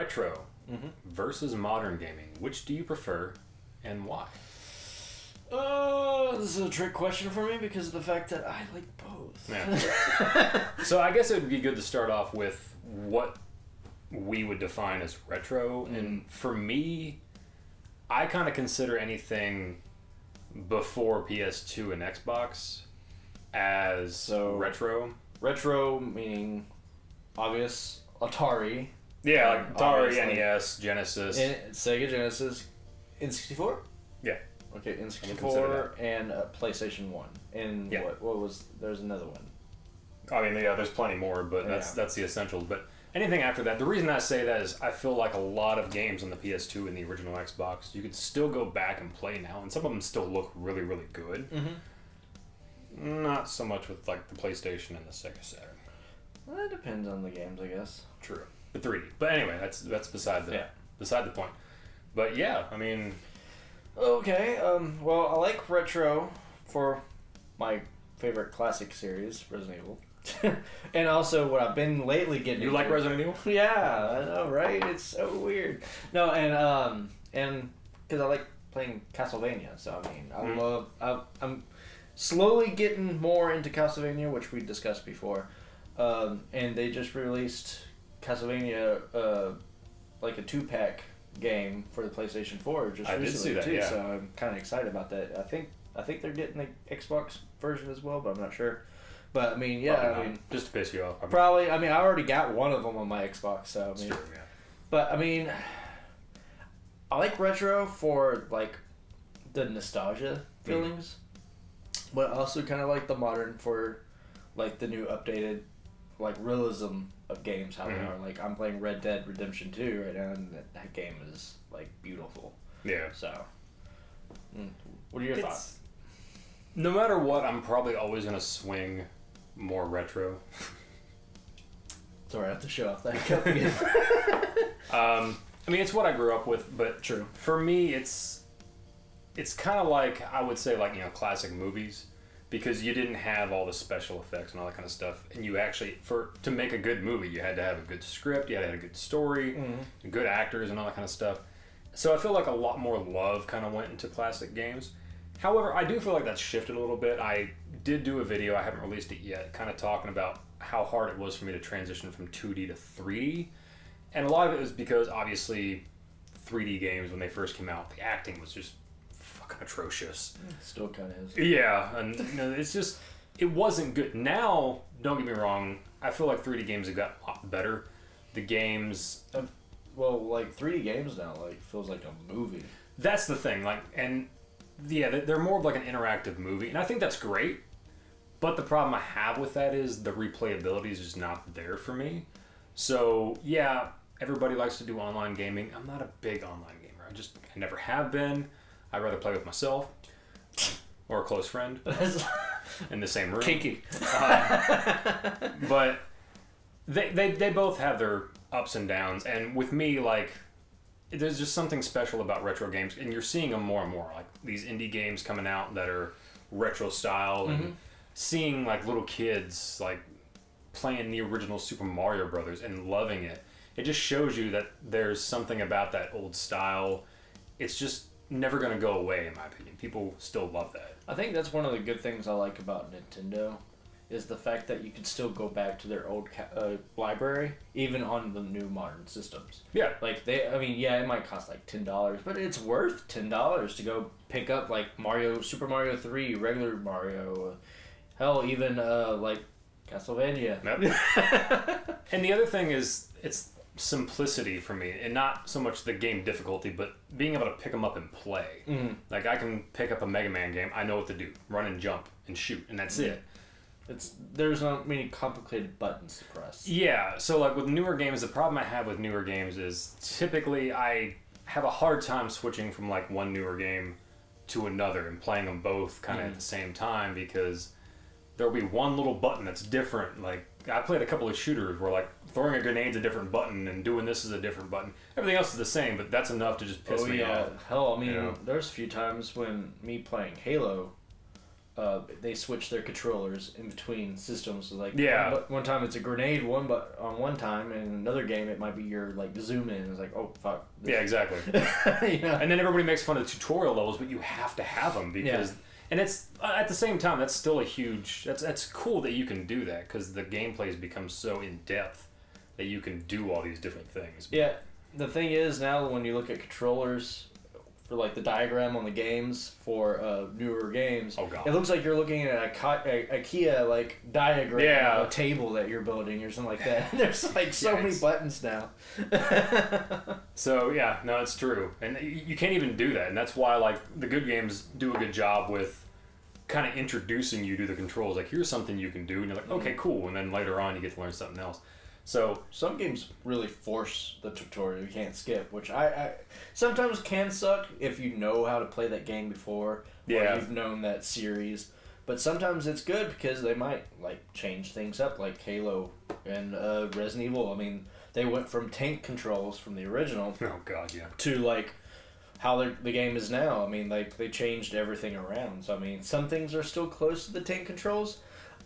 retro versus modern gaming. Which do you prefer and why? This is a trick question for me because of the fact that I like both. Yeah. So I guess it would be good to start off with what we would define as retro. And for me, I kind of consider anything before PS2 and Xbox as retro. Retro meaning obvious Atari. Yeah, like Atari, NES, Genesis. Sega Genesis. N64? Yeah. Okay, N64 and PlayStation 1. And what was... There's another one. I mean, yeah, there's plenty more, but that's the essentials. But anything after that, the reason I say that is I feel like a lot of games on the PS2 and the original Xbox, you could still go back and play now, and some of them still look really, really good. Mm-hmm. Not so much with like the PlayStation and the Sega Saturn. Well, it depends on the games, I guess. True. The 3D. But anyway, that's beside the point. But yeah, I mean... Okay, well, I like retro for my favorite classic series, Resident Evil. And also what I've been lately getting You like Resident Evil? Yeah, I know, right? It's so weird. No, and because I like playing Castlevania, so I mean, I'm slowly getting more into Castlevania, which we discussed before. And they just released Castlevania, like a 2-pack game for the PlayStation 4 just recently did see that, too. yeah. So I'm kind of excited about that. I think they're getting the Xbox version as well, but I'm not sure. But I mean, yeah, I mean, just to piss you off. Probably. I mean, I already got one of them on my Xbox, so I mean, true, yeah. But I mean, I like retro for like the nostalgia feelings, but I also kind of like the modern for like the new updated like realism of games, how they are. Like, I'm playing Red Dead Redemption 2 right now, and that game is, like, beautiful. Yeah. So, what are your thoughts? No matter what, I'm probably always going to swing more retro. Sorry, I have to show off that cup again. I mean, it's what I grew up with, but True. For me, it's kind of like, I would say, like, you know, classic movies. Because you didn't have all the special effects and all that kind of stuff, and you actually, to make a good movie, you had to have a good script, you had to have a good story, good actors, and all that kind of stuff. So I feel like a lot more love kind of went into classic games. However, I do feel like that's shifted a little bit. I did do a video, I haven't released it yet, kind of talking about how hard it was for me to transition from 2D to 3D, and a lot of it was because obviously 3D games when they first came out, the acting was just atrocious. Still kind of is. Yeah, and you know, it's just, it wasn't good. Now, don't get me wrong, I feel like 3D games have got a lot better. The games... Well, like 3D games now, like, feels like a movie. That's the thing, like, and yeah, they're more of like an interactive movie, and I think that's great, but the problem I have with that is the replayability is just not there for me. So, yeah, everybody likes to do online gaming. I'm not a big online gamer. I never have been. I'd rather play with myself or a close friend in the same room. Kinky. But they both have their ups and downs. And with me, like, there's just something special about retro games. And you're seeing them more and more. Like, these indie games coming out that are retro style. And seeing, like, little kids, like, playing the original Super Mario Brothers and loving it. It just shows you that there's something about that old style. It's just never going to go away, in my opinion. People still love that. I think that's one of the good things I like about Nintendo is the fact that you can still go back to their old library, even on the new modern systems. Yeah. Like, it might cost like $10, but it's worth $10 to go pick up, like, Super Mario 3, regular Mario, hell, even, like, Castlevania. Yep. And the other thing is, it's simplicity for me, and not so much the game difficulty, but being able to pick them up and play. Like, I can pick up a Mega Man game, I know what to do, run and jump and shoot, and that's it. There's not many complicated buttons to press. Yeah, so like with newer games, the problem I have with newer games is typically I have a hard time switching from like one newer game to another and playing them both kind of at the same time, because there'll be one little button that's different. Like, I played a couple of shooters where, like, throwing a grenade's a different button and doing this is a different button. Everything else is the same, but that's enough to just piss me off. Hell, I mean, there's a few times when me playing Halo, they switch their controllers in between systems. So like one time it's a grenade but on one time, and another game it might be your like zoom in. It's like, oh fuck. Yeah, exactly. And then everybody makes fun of the tutorial levels, but you have to have them because. Yeah. And it's at the same time that's still a huge. That's cool that you can do that because the gameplay has become so in depth that you can do all these different things. Yeah, the thing is now when you look at controllers for like the diagram on the games for newer games, oh god, it looks like you're looking at a IKEA like diagram of a table that you're building or something like that. There's like so many buttons now. So yeah, no, it's true, and you can't even do that, and that's why like the good games do a good job with kind of introducing you to the controls. Like here's something you can do, and you're like, okay, cool, and then later on you get to learn something else. So some games really force the tutorial. You can't skip, which I sometimes can suck if you know how to play that game before, or you've known that series. But sometimes it's good because they might like change things up, like Halo and Resident Evil. I mean, they went from tank controls from the original. Oh god, yeah. To like how the game is now. I mean, like they changed everything around. So I mean, some things are still close to the tank controls.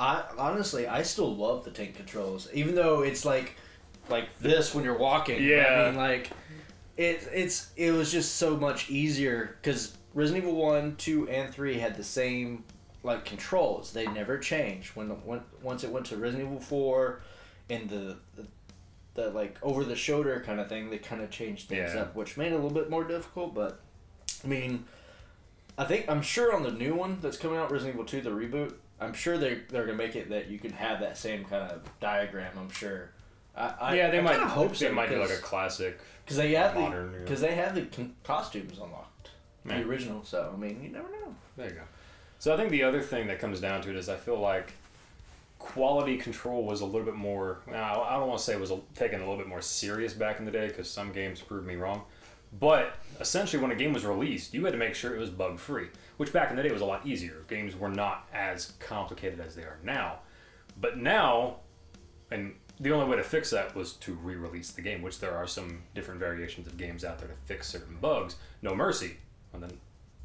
I still love the tank controls, even though it's like this when you're walking. Yeah. I mean, like it was just so much easier because Resident Evil 1, 2, and 3 had the same like controls. They never changed. Once it went to Resident Evil 4 and the like over the shoulder kind of thing, they kind of changed things up, which made it a little bit more difficult. But I mean, I'm sure on the new one that's coming out, Resident Evil 2, the reboot. I'm sure they're gonna make it that you can have that same kind of diagram. I'm sure. They might hope so. They might do like a classic. Because they have the costumes unlocked, the original. So I mean, you never know. There you go. So I think the other thing that comes down to it is I feel like quality control was a little bit more. I don't want to say it was taken a little bit more serious back in the day because some games proved me wrong. But essentially, when a game was released, you had to make sure it was bug-free, which back in the day was a lot easier. Games were not as complicated as they are now. But now, and the only way to fix that was to re-release the game, which there are some different variations of games out there to fix certain bugs. No Mercy. And then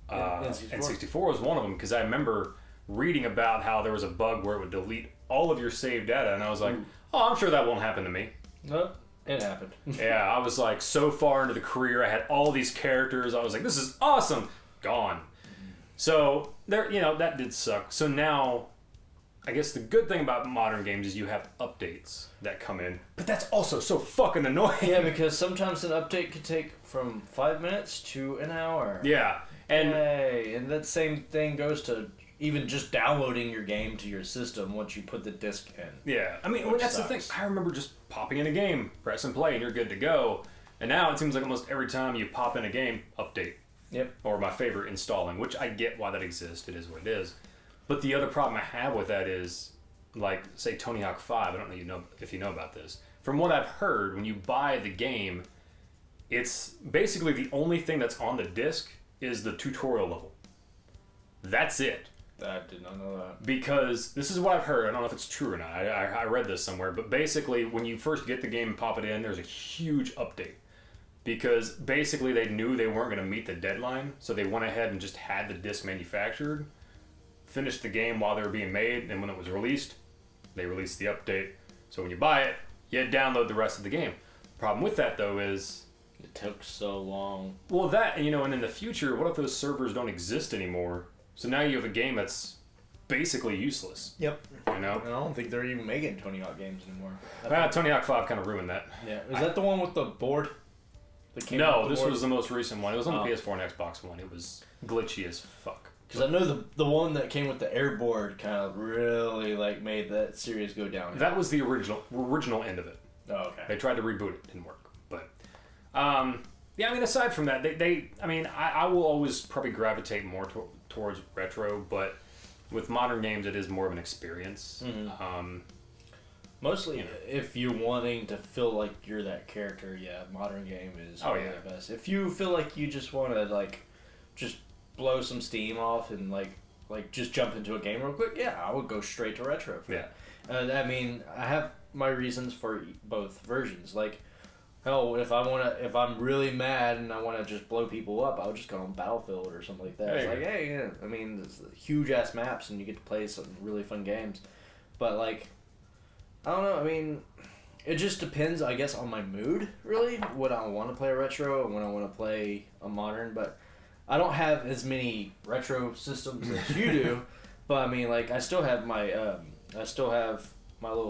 N64 was one of them, because I remember reading about how there was a bug where it would delete all of your saved data, and I was like, oh, I'm sure that won't happen to me. No. It happened. Yeah, I was like so far into the career. I had all these characters. I was like, this is awesome. Gone. So there, that did suck. So now, I guess the good thing about modern games is you have updates that come in. But that's also so fucking annoying. Yeah, because sometimes an update could take from 5 minutes to an hour. Yeah. And that same thing goes to even just downloading your game to your system once you put the disc in. Yeah. I mean, that's the thing. I remember just popping in a game, press and play, and you're good to go. And now it seems like almost every time you pop in a game, update. Yep. Or my favorite, installing, which I get why that exists. It is what it is. But the other problem I have with that is, like, say, Tony Hawk 5. I don't know if you know about this. From what I've heard, when you buy the game, it's basically the only thing that's on the disc is the tutorial level. That's it. I did not know that. Because this is what I've heard. I don't know if it's true or not. I read this somewhere. But basically, when you first get the game and pop it in, there's a huge update. Because basically, they knew they weren't going to meet the deadline. So they went ahead and just had the disc manufactured, finished the game while they were being made. And when it was released, they released the update. So when you buy it, you download the rest of the game. The problem with that, though, is it took so long. Well, that, and in the future, what if those servers don't exist anymore? So now you have a game that's basically useless. Yep. I don't think they're even making Tony Hawk games anymore. Tony Hawk 5 kind of ruined that. Yeah. Is that the one with the board? No, this was the most recent one. It was on the PS4 and Xbox One. It was glitchy as fuck. Because I know the one that came with the airboard kind of really made that series go down. That was the original end of it. Oh, okay. They tried to reboot it. Didn't work. But, yeah, I mean, aside from that, I will always probably gravitate more towards retro, but with modern games, it is more of an experience. Mm-hmm. Mostly, if you're wanting to feel like you're that character, modern game is the best. If you feel like you just want to just blow some steam off and just jump into a game real quick, I would go straight to retro. Yeah. I mean, I have my reasons for both versions. Hell, if I'm really mad and I wanna just blow people up, I'll just go on Battlefield or something like that. There It's you like, go. hey, yeah, I mean, there's huge ass maps and you get to play some really fun games. But like, I don't know. I mean, it just depends, I guess, on my mood. Really, when I want to play a retro and when I want to play a modern. But I don't have as many retro systems as you do. But I mean, like, I still have my little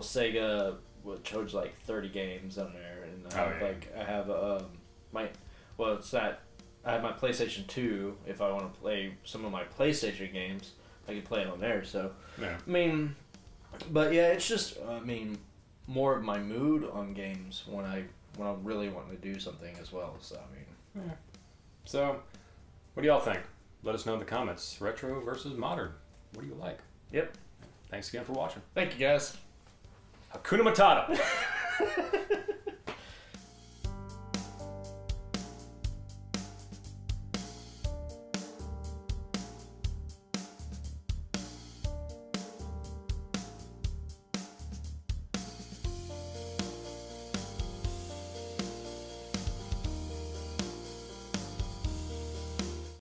Sega, which holds like 30 games on there, and I have it's not. I have my PlayStation 2. If I want to play some of my PlayStation games, I can play it on there. So, Yeah. I mean, but yeah, it's just, I mean, more of my mood on games when I really want to do something as well. So, I mean, So, what do y'all think? Let us know in the comments. Retro versus modern. What do you like? Yep. Thanks again for watching. Thank you guys. Hakuna Matata.